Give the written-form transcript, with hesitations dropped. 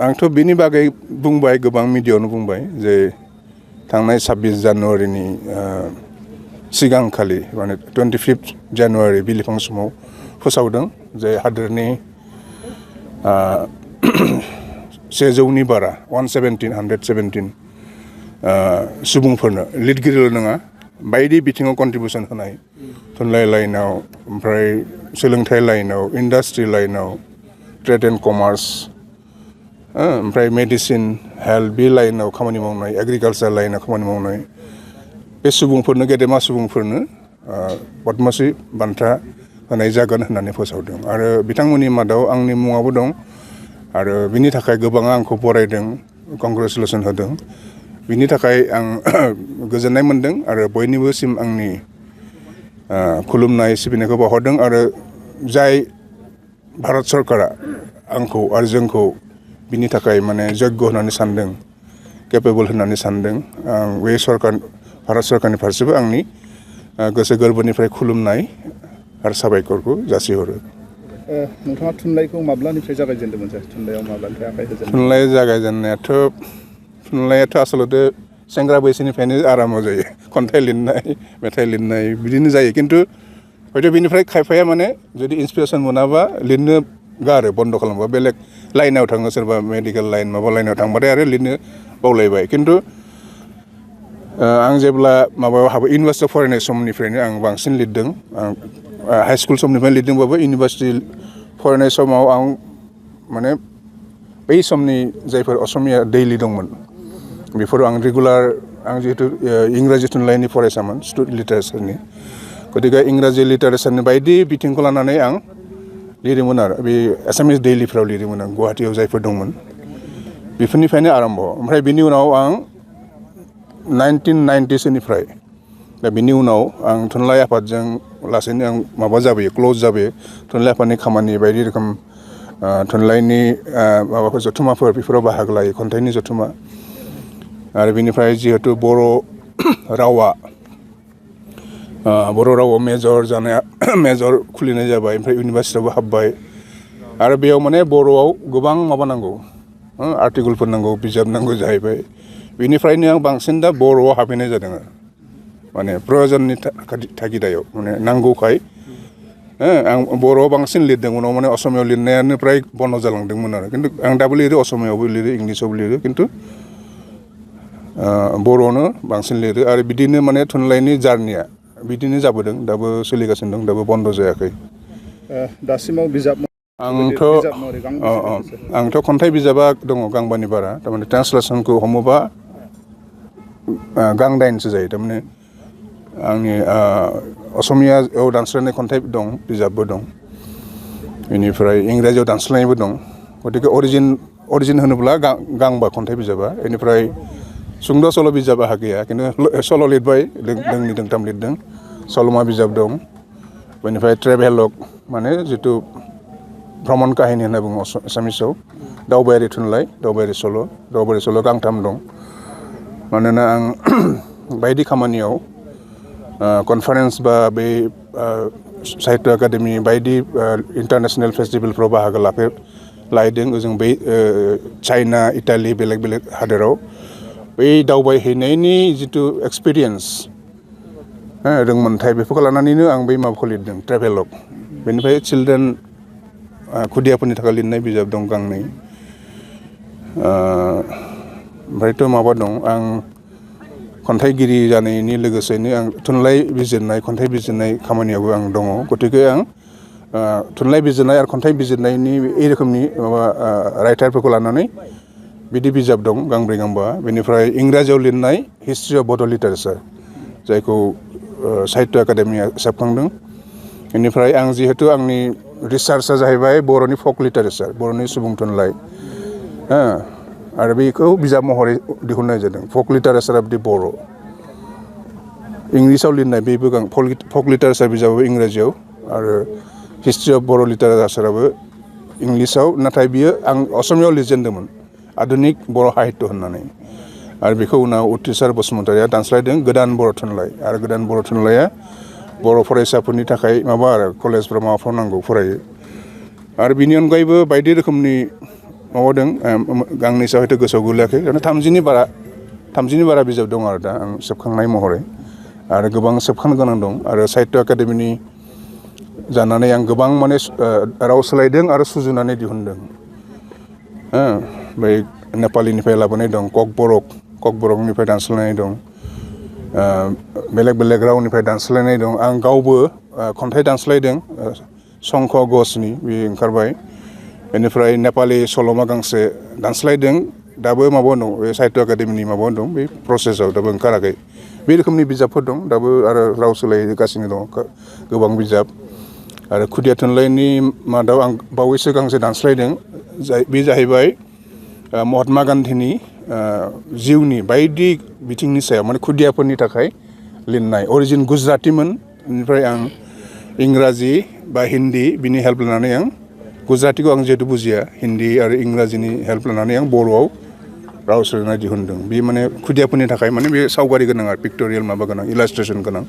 आंथ' बिनि बागै बुंबाय गोबां मिडियायावनो बुंबाय जे थांनाय 26 जानुवारिनि सिगांखालि माने 25 जानुवारि बिलिफां समाव फोसावदों जे हादोरनि 100नि बारा 117 सुबुंफोरनो लिरगिरिल' नङा बायदि बिथिङाव कन्ट्रिबिउसन होनाय थुनलाइ लाइनाव ओमफ्राय सोलोंथाइ लाइनाव इन्डास्ट्रि लाइनाव ट्रेड एन्ड कमार्स ओमफ्राय मेडिसिन हेल्थ बे लाइनाव खामानि मावनाय एग्रिकालसार लाइनाव खामानि मावनाय बे सुबुंफोरनो गेदेमा सुबुंफोरनो पद्मश्री बान्था होनाय जागोन होननानै फोसावदों आरो बिथांमोननि मादाव आंनि मुङाबो दं आरो बिनि थाखाय गोबाङा आंखौ बरायदों कंग्रेचुलेसन होदों बिनि थाखाय आं गोजोननाय मोनदों आरो बयनिबोसिम आंनि खुलुमनाय सिबिनायखौ बावहरदों आरो जाय भारत सरकारा आंखौ आरो जोंखौ बिनि थाखाय माने जग्य होननानै सानदों केपेबल होननानै सानदों आं बे भारत सरकारनि फारसेबो आंनि गोसो गोरबोनिफ्राय खुलुमनाय आरो साबायखरखौ जासिहरो। नोंथाङा थुनलाइखौ माब्लानिफ्राय जागायजेनदोंमोन सार? थुनलाइयाव माब्लानिफ्राय आखाइ होजेनदों? थुनलाइ जागायजेननायाथ' आसलते सेंग्रा बैसोनिफ्रायनो आराम्भ जायो खन्थाइ लिरनाय मेथाइ लिरनाय बिदिनो जायो खिन्थु हयथ' बिनिफ्राय खायफाया माने जुदि इन्सपिरेसन मोनाबा लिरनो गारो बन्द' खालामबा बेलेग लाइनाव थाङो सोरबा मेडिकेल लाइन माबा लाइनाव थांबाथाय आरो लिरनो बावलायबाय खिन्थु आं जेब्ला माबायाव हाबो इउनिभार्सिटियाव फरायनाय समनिफ्रायनो आं बांसिन लिरदों हाइ स्कुल समनिफ्रायनो लिरदोंबाबो इउनिभार्सिटि फरायनाय समाव आं माने बै समनि जायफोर असमिया दैलि दंमोन बेफोराव आं रेगुलार आं जिहेतु इंराजि थुनलाइनि फरायसामोन स्टुडेन्ट लिटारेचारनि गतिके इंराजि लिटारेचारनि बायदि बिथिंखौ लानानै आं लिरोमोन आरो बे एसामिस दैलिफ्राव लिरोमोन आं गुवाहाटियाव जायफोर दंमोन बेफोरनिफ्रायनो आरम्भ ओमफ्राय बिनि उनाव आं 1990सोनिफ्राय दा बिनि उनाव आं थुनलाइ आफादजों लासैनो आं माबा जाबोयो क्ल'ज जाबोयो थुनलाइ आफादनि खामानि बायदि रोखोम थुनलाइनि माबाफोर जथुम्माफोर बेफोराव बाहागो लायो खन्थाइनि जथुम्मा आरो बिनिफ्राय जिहेतु बर' रावाव मेजर खुलिनाय जाबाय ओमफ्राय इउनिभार्सिटियावबो हाबबाय आरो बेयाव माने बर'आव गोबां माबा नांगौ आर्टिकेलफोर नांगौ बिजाब नांगौ जाहैबाय बेनिफ्रायनो आं बांसिन दा बर'आव हाबहैनाय जादों माने प्रयजननि थागिदायाव माने नांगौखाय आं बर'आव बांसिन लिरदों उनाव माने असमियाव लिरनायानो फ्राय बन्द जालांदोंमोन आरो खिन्थु आं दाबो लिरो असमियावबो लिरो इंलिसावबो लिरो खिन्थु बर'आवनो बांसिन लिरो आरो बिदिनो माने थुनलाइनि जार्निया बिदिनो जाबोदों दाबो सोलिगासिनो दं दाबो बन्द जायाखै। दासिमाव बिजाब आंथ' खन्थाइ बिजाबा दङ गांबानि बारा थारमाने ट्रान्सलेसनखौ हमोबा गांदाइनसो जायो थारमाने आंनि असमियायाव दानस्लायनाय खन्थाइ दं बिजाबबो दं बेनिफ्राय इंराजियाव दानस्लायनायबो दं गतिके अरिजिन होनोब्ला गांबा खन्थाइ बिजाबा बेनिफ्राय सुंद' सल' बिजाब आहा गैया खिन्थु सल' लिरबाय दोंनै दोंथाम लिरदों सल'मा बिजाब दं बेनिफ्राय ट्रेभेलग माने जिथु भ्रमण काहिनि होनना बुङो एसामिसाव दावबायारि थुनलाइ दावबायारि सल' गांथाम दं मानोना आं बायदि खामानियाव कनफारेन्स बा बे साहित्य एकाडेमि बायदि इन्टारनेसनेल फेस्टिभेलफ्राव बाहागो लाहैदों ओजों बै चाइना इटालि बेलेग हादोराव बै दावबायहैनायनि जिथु एक्सपिरियेन्स रोंमोनथाय बेफोरखौ लानानैनो आं बै माबाखौ लिरदों ट्रेभेलग बेनिफ्राय चिलड्रेन खुदियाफोरनि थाखाय लिरनाय बिजाब दं गांनै ओमफ्रायथ' माबा दं आं खन्थाइगिरि जानायनि लोगोसेनो आं थुनलाइ बिजिरनाय खन्थाइ बिजिरनाय खामानियावबो आं दङ गतिके आं थुनलाइ बिजिरनाय आरो खन्थाइ बिजिरनायनि बे रोखोमनि माबा राइटारफोरखौ लानानै बिदि बिजाब दं गांब्रै गांबा बेनिफ्राय इंराजियाव लिरनाय हिस्ट्रि अफ बड' लिटारेचार जायखौ साहित्य एकाडेमिया सेबखांदों बेनिफ्राय आं जिहेतु आंनि रिसार्चआ जाहैबाय बर'नि फक लिटारेचार बर'नि सुबुं थुनलाइ आरो बेखौ बिजाब महरै दिहुननाय जादों फक लिटारेचार अफ दि बर' इंलिसाव लिरनाय बेबो फक लिटारेचार बिजाबाबो इंराजियाव आरो हिस्ट्रि अफ बर' लिटारेचाराबो इंलिसाव नाथाय बियो आं असमियाव लिरजेनदोंमोन आधुनिक बर' साहित्य होननानै आरो बेखौ उनाव उथ्रिसार बसुमतारिया दानस्लायदों गोदान बर' थुनलाइ आरो गोदान बर' थुनलाइया बर' फरायसाफोरनि थाखाय माबा आरो कलेजफ्राव माबाफ्राव नांगौ फरायो आरो बिनि अनगायैबो बायदि रोखोमनि माबादों गांनैसो हयथ' गोसोआव गोलैयाखै 30नि बारा बिजाब दं आरो दा आं सेबखांनाय महरै आरो गोबां सेबखांनो गोनां दं आरो साहित्य एकाडेमिनि जानानै आं गोबां माने राव सोलायदों आरो सुजुनानै दिहुनदों बै नेपालिनिफ्राय लाबोनाय दं ककबरकनिफ्राय दानस्लायनाय दं बेलेग बेलेग रावनिफ्राय दानस्लायनाय दं आं गावबो खन्थाइ दानस्लायदों संख घसनि बे ओंखारबाय बेनिफ्राय नेपालि सल'मा गांसे दानस्लायदों दाबो माबा दं बे साहित्य एकाडेमिनि माबा दं बे प्रसेसआव दाबो ओंखाराखै बे रोखोमनि बिजाबफोर दं दाबो आरो राव सोलायगासिनो दं गोबां बिजाब आरो खुदिया थुनलाइनि मादाव आं बावैसो गांसे दानस्लायदों बे जाहैबाय महात्मा गान्धीनि जिउनि बायदि बिथिंनि सायाव माने खुदियाफोरनि थाखाय लिरनाय अरिजिन गुजरातीमोन बेनिफ्राय आं इंराजि बा हिन्दी बिनि हेल्प लानानै आं गुजरातीखौ आं जिहेतु बुजिया हिन्दी आरो इंराजिनि हेल्प लानानै आं बर'आव राव सोलायना दिहुनदों बे माने खुदियाफोरनि थाखाय माने बे सावगारि गोनां आरो पिक्ट'रियेल माबा गोनां इलास्ट्रेसन गोनां